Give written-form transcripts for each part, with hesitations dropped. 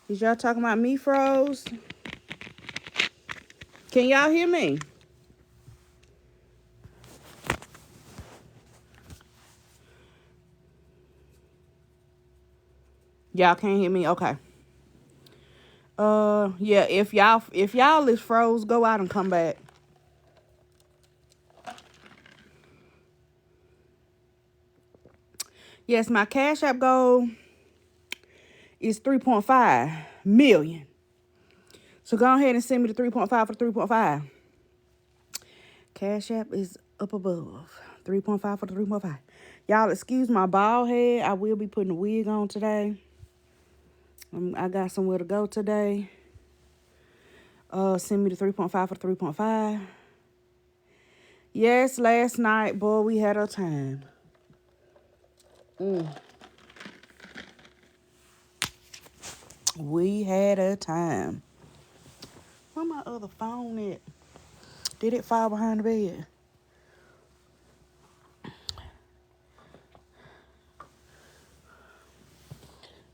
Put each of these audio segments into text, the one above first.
Is y'all talking about me froze? Can y'all hear me? Y'all can't hear me? Okay. Yeah, if y'all is froze, go out and come back. Yes, my Cash App goal is 3.5 million. So go ahead and send me the 3.5 for 3.5. Cash App is up above. 3.5 for the 3.5. Y'all excuse my bald head. I will be putting a wig on today. I got somewhere to go today. Send me the 3.5 for 3.5. Yes, last night, boy, we had a time. We had a time. Where my other phone at? Did it fall behind the bed?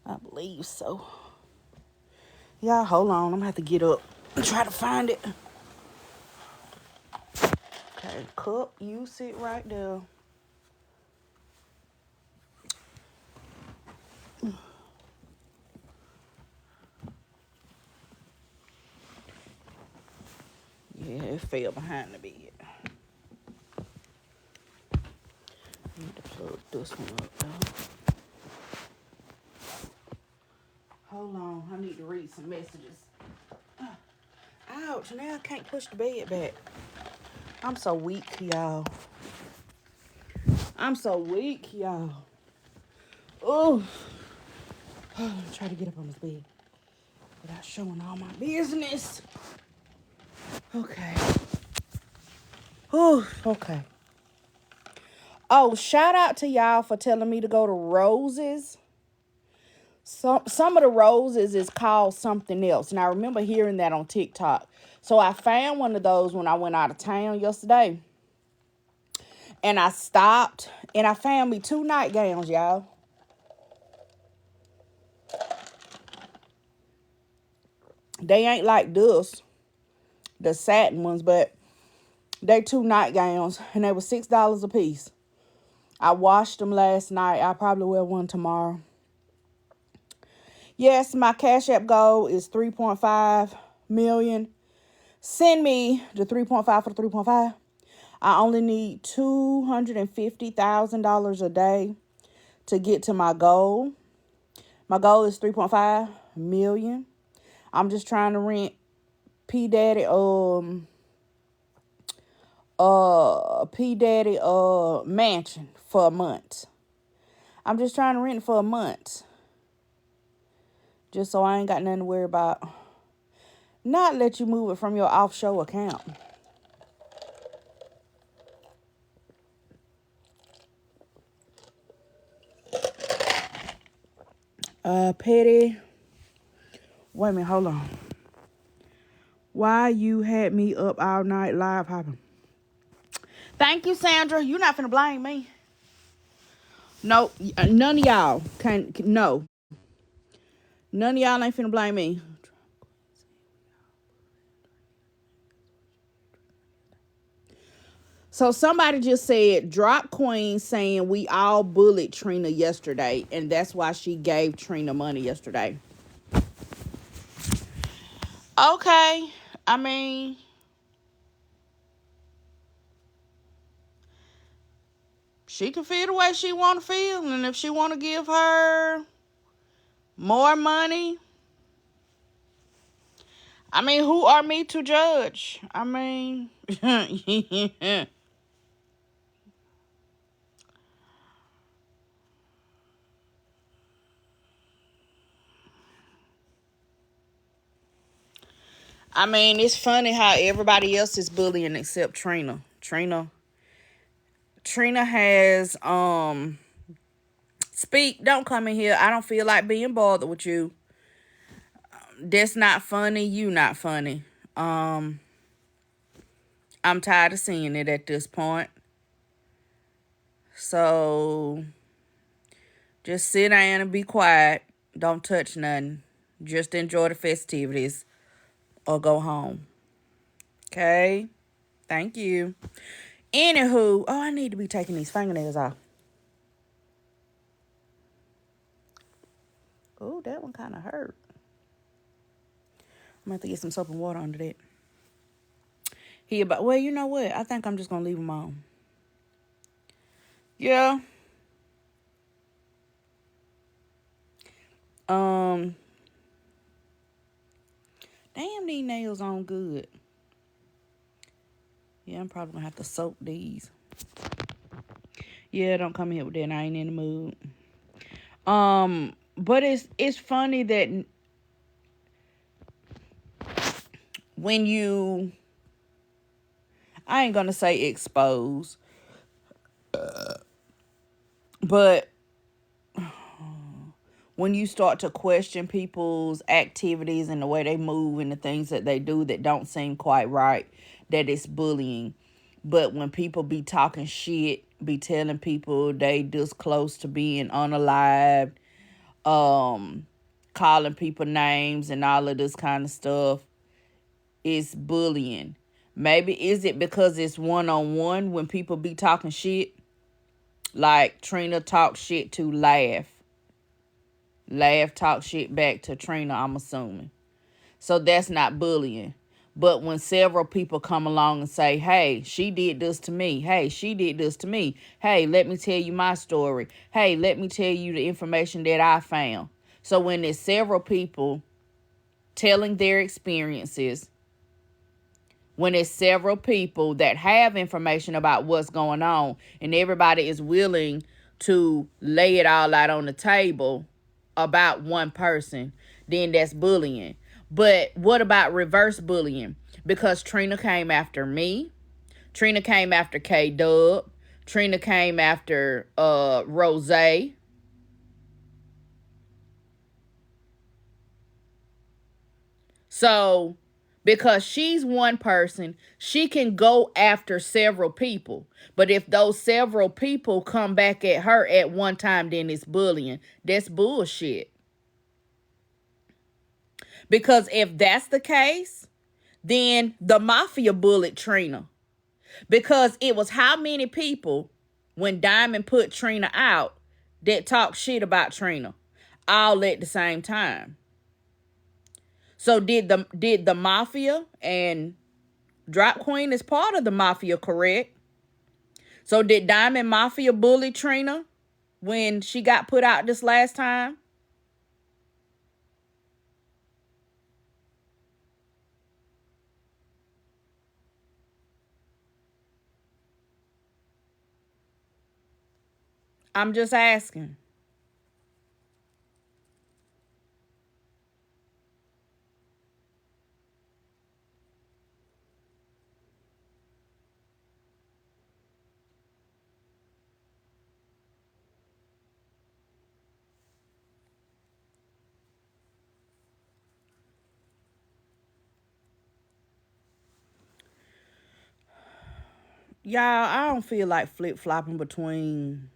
I believe so. Y'all, hold on. I'm gonna have to get up and try to find it. Okay, cup, you sit right there. Yeah, it fell behind the bed. Need to plug this one up though. Hold on, I need to read some messages. Ouch, now I can't push the bed back. I'm so weak, y'all. I'm so weak, y'all. Oh, try to get up on this bed without showing all my business. Okay. Oh, okay. Oh, shout out to y'all for telling me to go to Roses. Some of the Roses is called something else. And I remember hearing that on TikTok. So I found one of those when I went out of town yesterday. And I stopped and I found me 2 nightgowns, y'all. They ain't like this, the satin ones, but they 2 nightgowns and they were $6 a piece. I washed them last night. I'll probably wear one tomorrow. Yes, my Cash App goal is 3.5 million. Send me the 3.5 for the 3.5. I only need $250,000 a day to get to my goal. My goal is 3.5 million. I'm just trying to rent P Daddy mansion for a month. I'm just trying to rent it for a month. Just so I ain't got nothing to worry about. Not let you move it from your offshore account. Petty. Wait a minute, hold on. Why you had me up all night live hopping? Thank you, Sandra. You're not finna blame me. No, none of y'all can. No, none of y'all ain't finna blame me. So somebody just said, drop Queen saying we all bullied Trina yesterday, and that's why she gave Trina money yesterday. Okay, I mean, she can feel the way she want to feel, and if she want to give her more money, I mean, who are me to judge? I mean, I mean, it's funny how everybody else is bullying except Trina. Trina has speak. Don't come in here. I don't feel like being bothered with you. That's not funny. You not funny. I'm tired of seeing it at this point. So just sit down and be quiet. Don't touch nothing. Just enjoy the festivities or go home. Okay? Thank you. Anywho, oh, I need to be taking these fingernails off. Oh, that one kind of hurt. I'm going to have to get some soap and water under that. Well, you know what? I think I'm just going to leave them on. Yeah. Damn, these nails on good. Yeah, I'm probably going to have to soak these. Yeah, don't come here with that. I ain't in the mood. But it's funny that when you, I ain't gonna say expose, but when you start to question people's activities and the way they move and the things that they do that don't seem quite right, that it's bullying. But when people be talking shit, be telling people they just close to being unalived, calling people names and all of this kind of stuff, it's bullying. Maybe is it because it's one-on-one when people be talking shit? Like Trina talk shit to Laugh. Laugh talk shit back to Trina, I'm assuming. So that's not bullying. But when several people come along and say, hey, she did this to me. Hey, she did this to me. Hey, let me tell you my story. Hey, let me tell you the information that I found. So when there's several people telling their experiences, when it's several people that have information about what's going on and everybody is willing to lay it all out on the table about one person, then that's bullying. But what about reverse bullying? Because Trina came after me. Trina came after K-Dub. Trina came after Rose. So, because she's one person, she can go after several people. But if those several people come back at her at one time, then it's bullying. That's bullshit. Because if that's the case, then the mafia bullied Trina. Because it was how many people, when Diamond put Trina out, that talked shit about Trina all at the same time. So did the mafia, and Drop Queen is part of the mafia, correct? So did Diamond Mafia bully Trina when she got put out this last time? I'm just asking. Y'all, I don't feel like flip-flopping between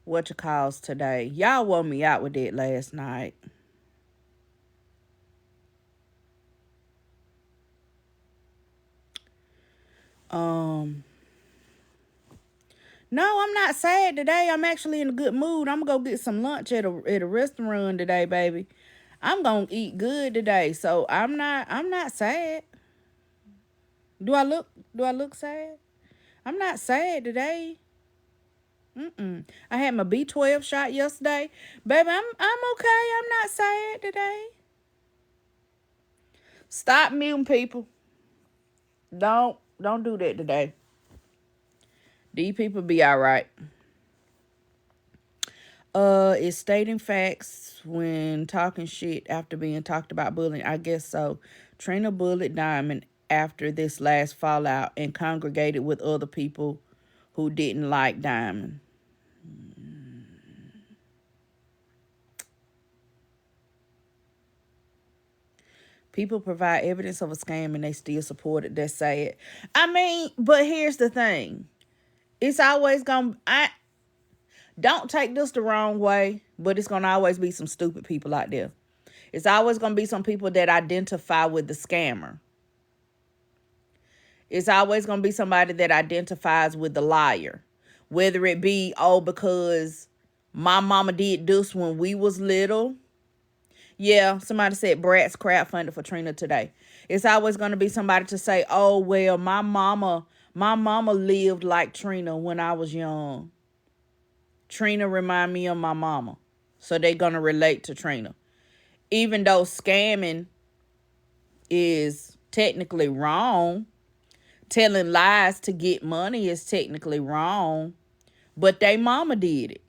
what you calls today. Y'all wore me out with it last night. Um, no, I'm not sad today. I'm actually in a good mood. I'm gonna go get some lunch at a restaurant today, baby. I'm gonna eat good today, so I'm not sad. Do I look sad? I'm not sad today. I had my B12 shot yesterday. Baby, I'm okay. I'm not sad today. Stop muting people. Don't do that today. These people be all right. Is stating facts when talking shit after being talked about bullying? I guess so. Trina bullied Diamond after this last fallout and congregated with other people who didn't like Diamond. People provide evidence of a scam and they still support it. That's sad. I mean, but here's the thing. It's always gonna. I don't take this the wrong way, but it's gonna always be some stupid people out there. It's always going to be some people that identify with the scammer. It's always going to be somebody that identifies with the liar. Whether it be, oh, because my mama did this when we was little. Yeah, somebody said Bratz crowdfunded for Trina today. It's always going to be somebody to say, oh, well, my mama lived like Trina when I was young. Trina remind me of my mama. So they're going to relate to Trina. Even though scamming is technically wrong, telling lies to get money is technically wrong, but they mama did it.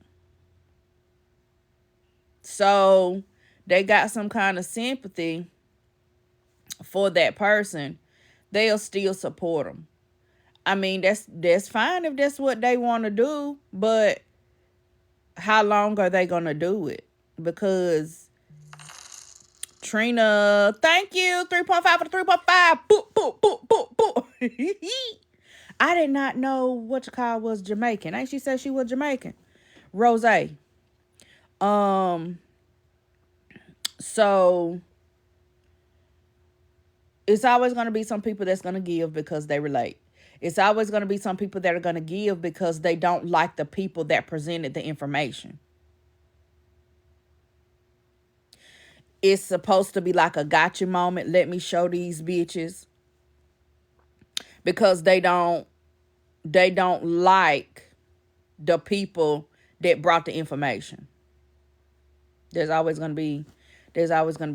So they got some kind of sympathy for that person. They'll still support them. I mean, that's fine if that's what they want to do, but how long are they going to do it? Because Trina, thank you, 3.5 for the 3.5. Boop, boop, boop, boop, boop. I did not know what you call was Jamaican. Ain't she said she was Jamaican? Rose. So it's always going to be some people that's going to give because they relate. It's always going to be some people that are going to give because they don't like the people that presented the information. It's supposed to be like a gotcha moment. Let me show these bitches. Because they don't like the people that brought the information. There's always gonna be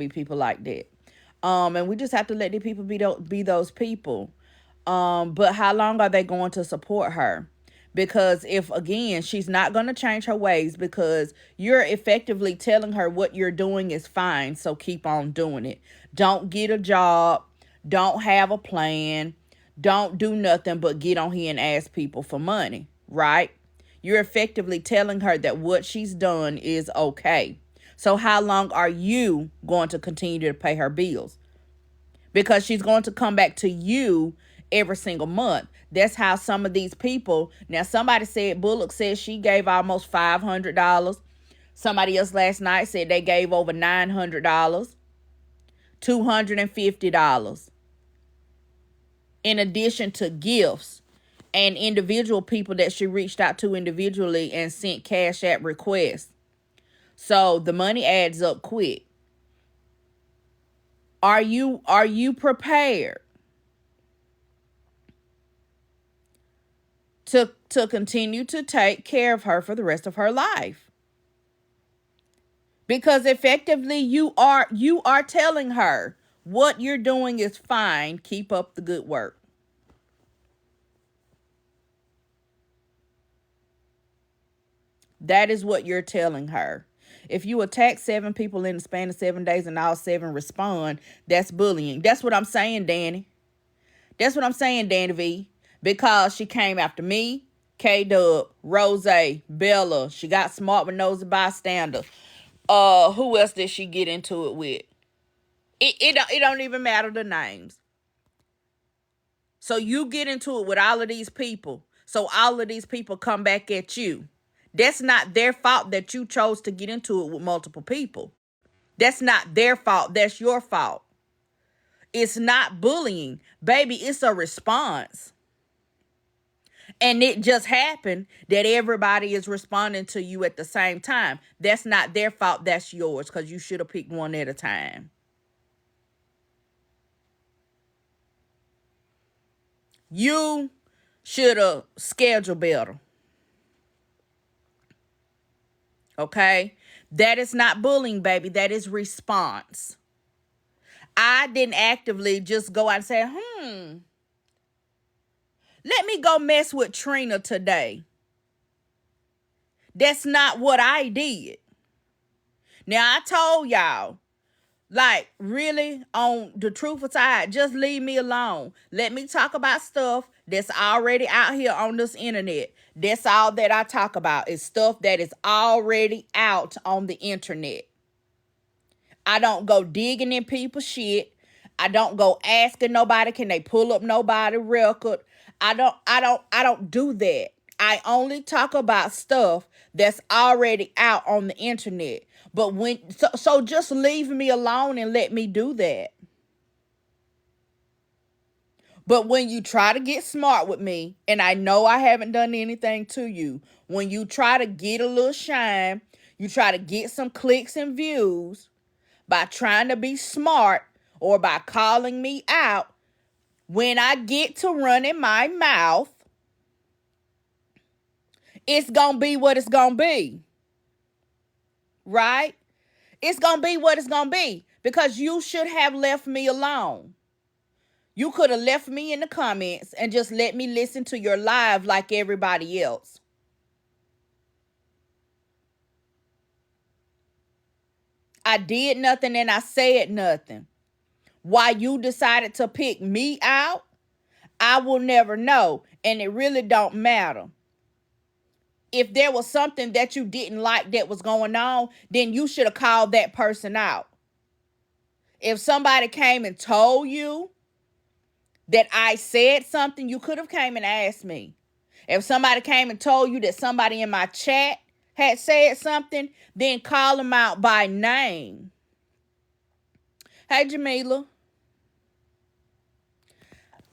people like that. And we just have to let the people be those people. But how long are they going to support her? Because if, again, she's not going to change her ways because you're effectively telling her what you're doing is fine, so keep on doing it. Don't get a job. Don't have a plan. Don't do nothing but get on here and ask people for money, right? You're effectively telling her that what she's done is okay. So how long are you going to continue to pay her bills? Because she's going to come back to you every single month. That's how some of these people, now somebody said Bullock said she gave almost $500. Somebody else last night said they gave over $900, $250. In addition to gifts and individual people that she reached out to individually and sent Cash App requests. So the money adds up quick. Are you prepared to continue to take care of her for the rest of her life? Because effectively you are telling her what you're doing is fine. Keep up the good work. That is what you're telling her. If you attack 7 people in the span of 7 days and all 7 respond, that's bullying. That's what I'm saying, Danny. That's what I'm saying, Danny V. Because she came after me, K-Dub, Rose, Bella. She got smart with nosy bystander. Who else did she get into it with? It don't even matter the names. So you get into it with all of these people. So all of these people come back at you. That's not their fault that you chose to get into it with multiple people. That's not their fault. That's your fault. It's not bullying. Baby, it's a response. And it just happened that everybody is responding to you at the same time. That's not their fault. That's yours because you should have picked one at a time. You should have scheduled better. Okay? That is not bullying, baby. That is response. I didn't actively just go out and say, let me go mess with Trina today. That's not what I did. Now, I told y'all, like, really, on the truthful side, just leave me alone. Let me talk about stuff that's already out here on this internet. That's all that I talk about is stuff that is already out on the internet. I don't go digging in people's shit. I don't go asking nobody, can they pull up nobody's record? I don't do that. I only talk about stuff that's already out on the internet. But so just leave me alone and let me do that. But when you try to get smart with me, and I know I haven't done anything to you, when you try to get a little shine, you try to get some clicks and views by trying to be smart or by calling me out, when I get to running my mouth, it's going to be what it's going to be. Right? It's going to be what it's going to be, because you should have left me alone. You could have left me in the comments and just let me listen to your live like everybody else. I did nothing and I said nothing. Why you decided to pick me out, I will never know, and it really don't matter. If there was something that you didn't like that was going on, then you should have called that person out. If somebody came and told you that I said something, you could have came and asked me. If somebody came and told you that somebody in my chat had said something, then call them out by name. Hey, Jamila.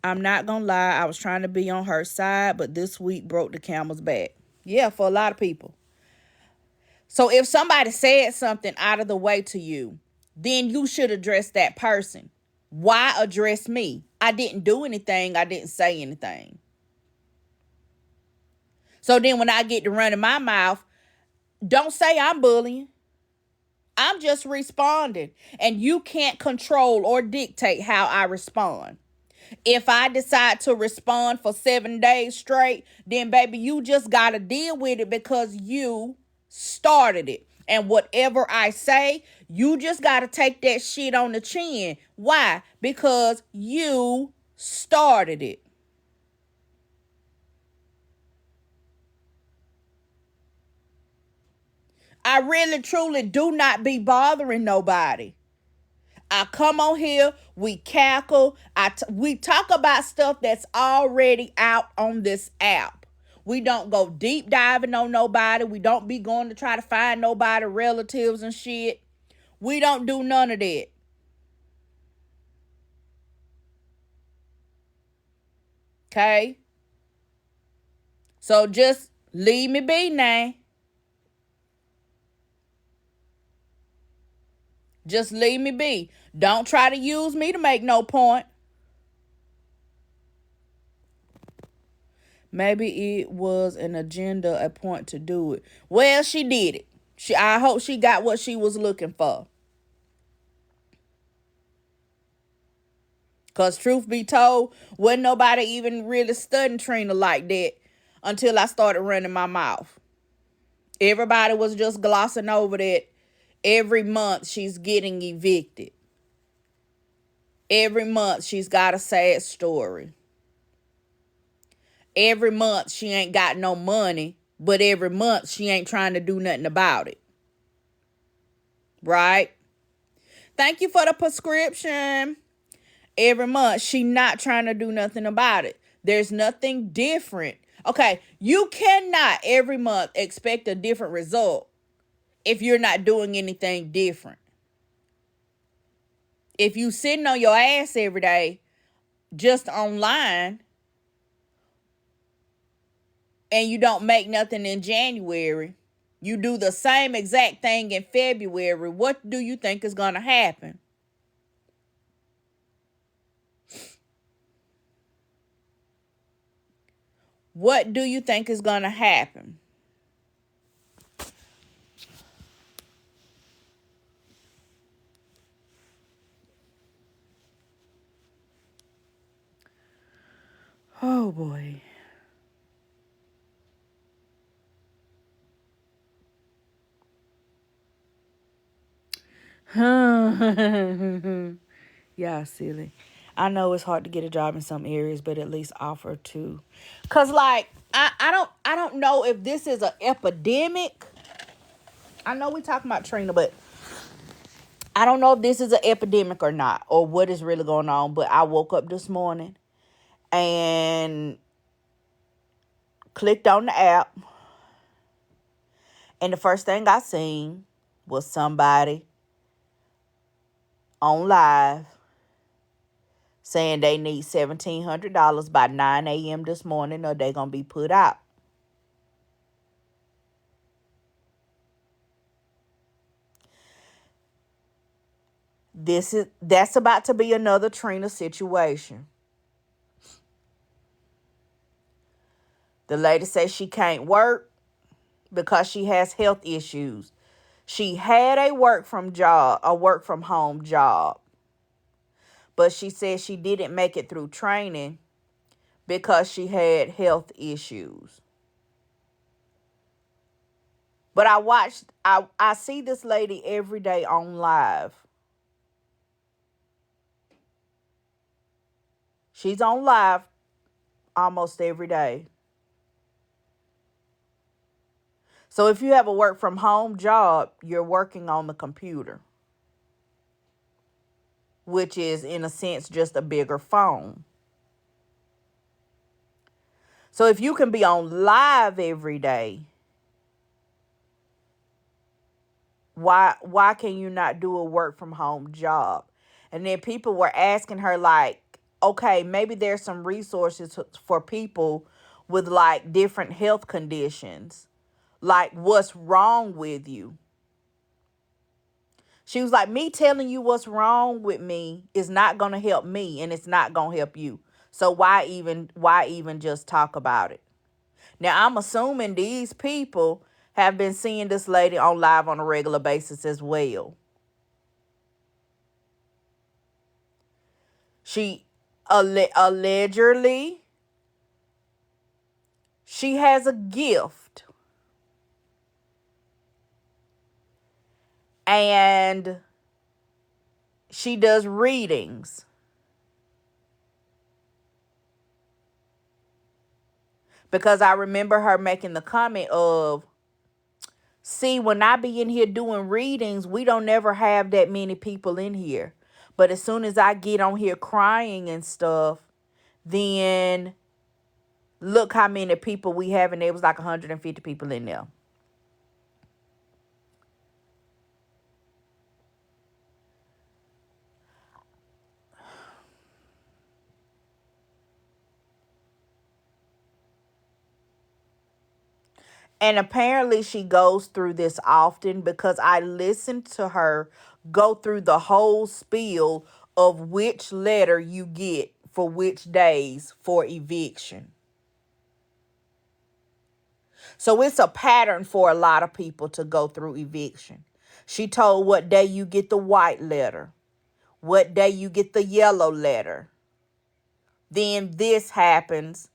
I'm not going to lie. I was trying to be on her side, but this week broke the camel's back. Yeah, for a lot of people. So if somebody said something out of the way to you, then you should address that person. Why address me? I didn't do anything. I didn't say anything. So then when I get to running my mouth, don't say I'm bullying. I'm just responding. And you can't control or dictate how I respond. If I decide to respond for 7 days straight, then baby, you just got to deal with it, because you started it. And whatever I say, you just got to take that shit on the chin. Why? Because you started it. I really, truly do not be bothering nobody. I come on here, we cackle, we talk about stuff that's already out on this app. We don't go deep diving on nobody. We don't be going to try to find nobody relatives and shit. We don't do none of that. Okay? So just leave me be now. Just leave me be. Don't try to use me to make no point. Maybe it was an agenda, a point to do it. Well, she did it. I hope she got what she was looking for. Because truth be told, wasn't nobody even really studying Trina like that until I started running my mouth. Everybody was just glossing over that every month she's getting evicted. Every month she's got a sad story. Every month she ain't got no money, but every month she ain't trying to do nothing about it. Right? Thank you for the prescription. Every month she not trying to do nothing about it. There's nothing different. Okay, you cannot every month expect a different result if you're not doing anything different. If you sitting on your ass every day just online and you don't make nothing in January, you do the same exact thing in February, what do you think is going to happen? What do you think is going to happen? Oh, boy. Yeah, silly. I know it's hard to get a job in some areas, but at least offer to. Cause like I don't know if this is an epidemic. I know we talking about Trina, but I don't know if this is an epidemic or not, or what is really going on. But I woke up this morning and Clicked on the app, and the first thing I seen was somebody on live saying they need $1,700 by 9 a.m. this morning or they're going to be put out. That's about to be another Trina situation. The lady says she can't work because she has health issues. She had a work from home job, but she said she didn't make it through training because she had health issues. But I see this lady every day on live. She's on live almost every day. So if you have a work from home job, you're working on the computer, which is in a sense just a bigger phone. So if you can be on live every day, why can you not do a work from home job? And then people were asking her like, okay, maybe there's some resources for people with like different health conditions. Like, what's wrong with you? She was like, me telling you what's wrong with me is not going to help me, and it's not going to help you. So why even just talk about it? Now, I'm assuming these people have been seeing this lady on live on a regular basis as well. She allegedly, she has a gift, and she does readings. Because I remember her making the comment of, see, when I be in here doing readings, we don't never have that many people in here. But as soon as I get on here crying and stuff, then look how many people we have. And there was like 150 people in there. And apparently she goes through this often because I listened to her go through the whole spiel of which letter you get for which days for eviction. So it's a pattern for a lot of people to go through eviction. She told what day you get the white letter, what day you get the yellow letter. Then this happens,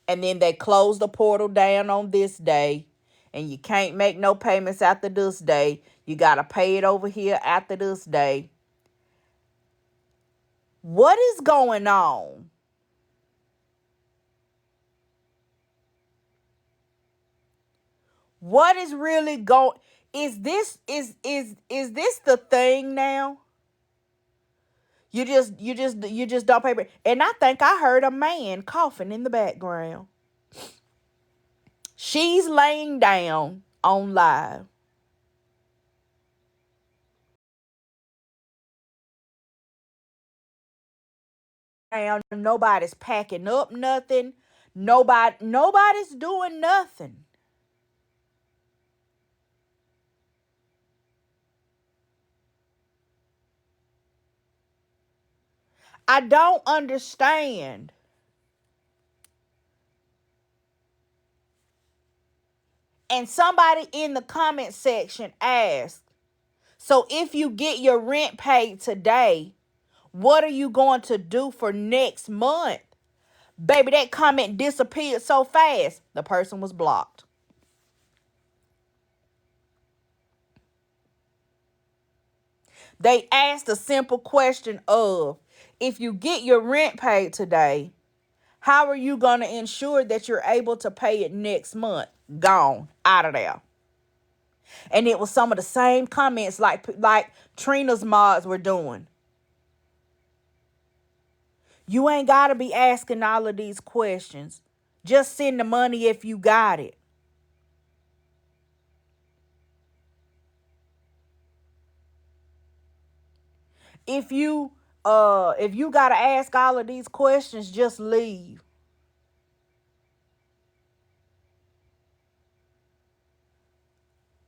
and then they close the portal down on this day, and you can't make no payments after this day. You got to pay it over here after this day. What is going on? What is really going? Is this the thing now? You just don't pay. And I think I heard a man coughing in the background. She's laying down on live. And nobody's packing up nothing. Nobody's doing nothing. I don't understand. And somebody in the comment section asked, so if you get your rent paid today, what are you going to do for next month? Baby, that comment disappeared so fast. The person was blocked. They asked a simple question of, if you get your rent paid today, how are you going to ensure that you're able to pay it next month? Gone. Out of there. And it was some of the same comments like Trina's mods were doing. You ain't got to be asking all of these questions. Just send the money if you got it. If you gotta ask all of these questions, just leave.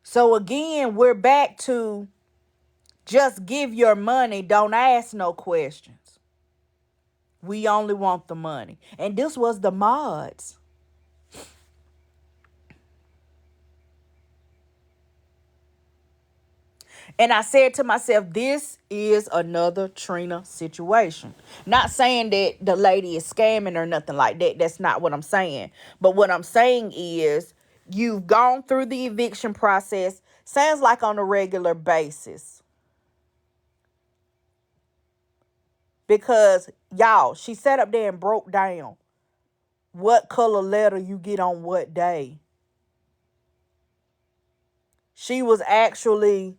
So again, we're back to just give your money, don't ask no questions. We only want the money. And this was the mods. And I said to myself, this is another Trina situation. Not saying that the lady is scamming or nothing like that. That's not what I'm saying. But what I'm saying is you've gone through the eviction process, sounds like on a regular basis. Because, y'all, she sat up there and broke down what color letter you get on what day. She was actually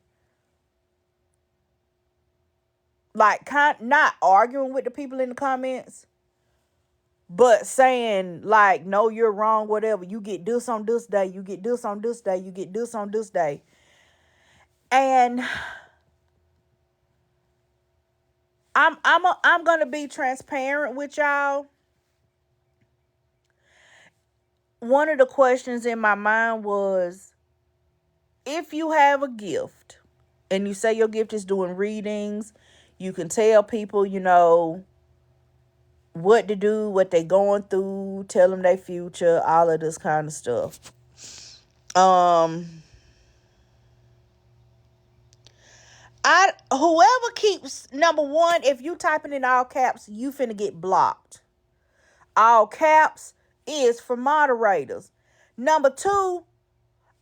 like not arguing with the people in the comments, but saying like, no, you're wrong, whatever. You get this on this day, you get this on this day, you get this on this day. And I'm gonna be transparent with y'all. One of the questions in my mind was, if you have a gift and you say your gift is doing readings, you can tell people, what to do, what they going through, tell them their future, all of this kind of stuff. Um, I whoever keeps number one, if you typing in all caps, you finna get blocked. All caps is for moderators. Number two,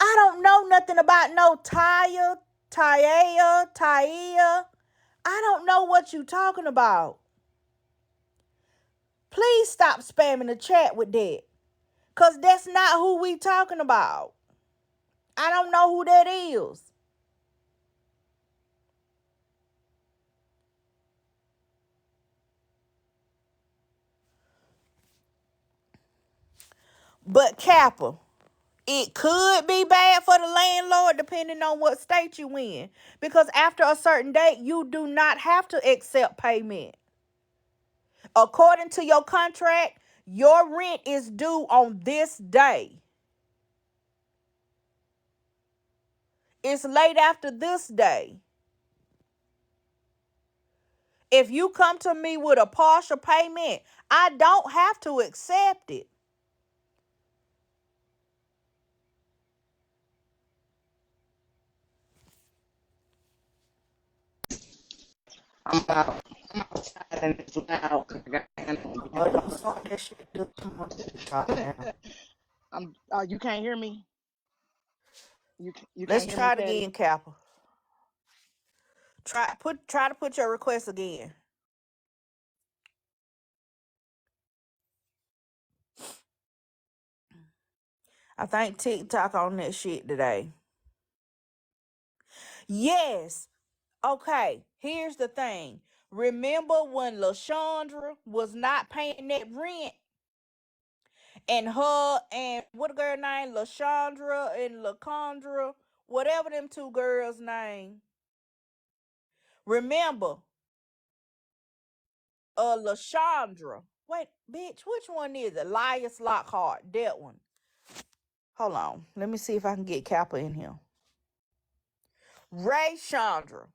I don't know nothing about no Taya. I don't know what you talking about. Please stop spamming the chat with that. Cause that's not who we talking about. I don't know who that is. But Kappa, it could be bad for the landlord depending on what state you in. Because after a certain date, you do not have to accept payment. According to your contract, your rent is due on this day. It's late after this day. If you come to me with a partial payment, I don't have to accept it. I'm out. I'm outside and it's loud because I got animals Oh, behind don't start that shit. me. You can't hear me. You Let's can't hear me, try it Patty. again, Kappa. Try to put your request again. I think TikTok on that shit today. Yes. Okay. Here's the thing. Remember when LaShondra was not paying that rent, and her and what girl name, LaShondra and LaCondra, whatever them two girls' name. Remember, LaShondra. Wait, bitch, which one is it? Elias Lockhart. That one. Hold on. Let me see if I can get Kappa in here. Ray Chandra.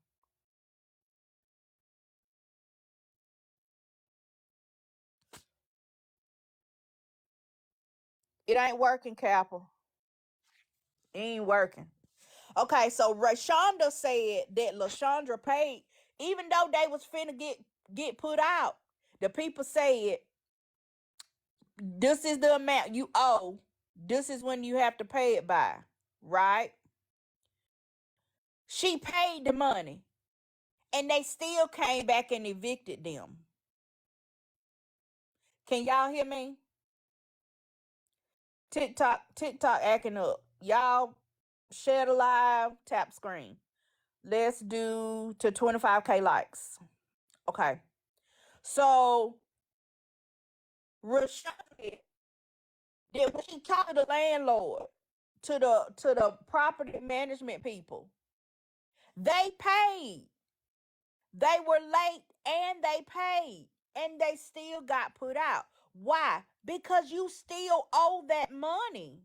It ain't working, Kappa. It ain't working. Okay, so Rashonda said that LaShondra paid, even though they was finna get put out. The people said, this is the amount you owe. This is when you have to pay it by. Right? She paid the money. And they still came back and evicted them. Can y'all hear me? TikTok acting up. Y'all share the live, tap screen. Let's do to 25K likes. Okay. So Rashad Then when she talked to the landlord, to the property management people, they paid. They were late and they paid. And they still got put out. Why? Because you still owe that money.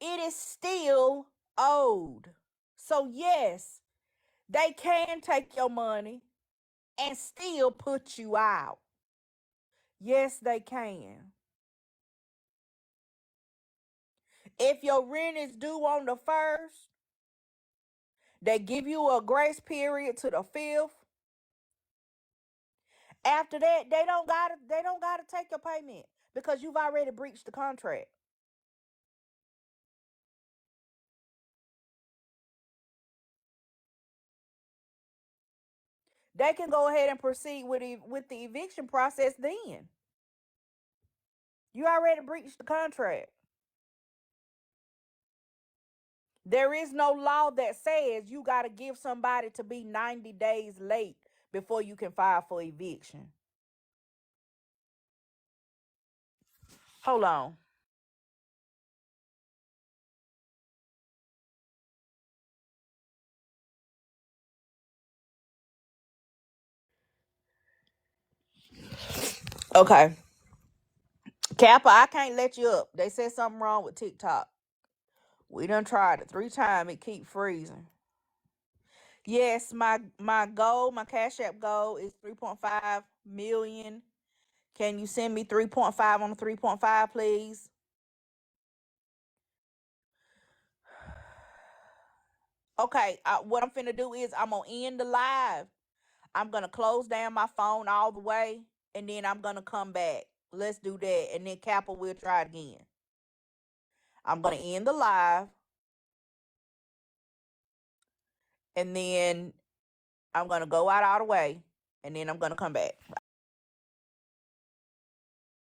It is still owed. So yes, they can take your money and still put you out. Yes, they can. If your rent is due on the 1st, they give you a grace period to the 5th. After that, they don't gotta take your payment because you've already breached the contract. They can go ahead and proceed with the eviction process then. You already breached the contract. There is no law that says you got to give somebody to be 90 days late before you can file for eviction. Hold on. Okay. Kappa, I can't let you up. They said something wrong with TikTok. We done tried it 3 times. It keep freezing. Yes, my goal, my Cash App goal is 3.5 million. Can you send me 3.5 on the 3.5, please? Okay, what I'm finna do is I'm gonna end the live. I'm gonna close down my phone all the way, and then I'm gonna come back. Let's do that, and then Kappa will try it again. I'm gonna end the live, and then I'm gonna go out all the way, and then I'm gonna come back.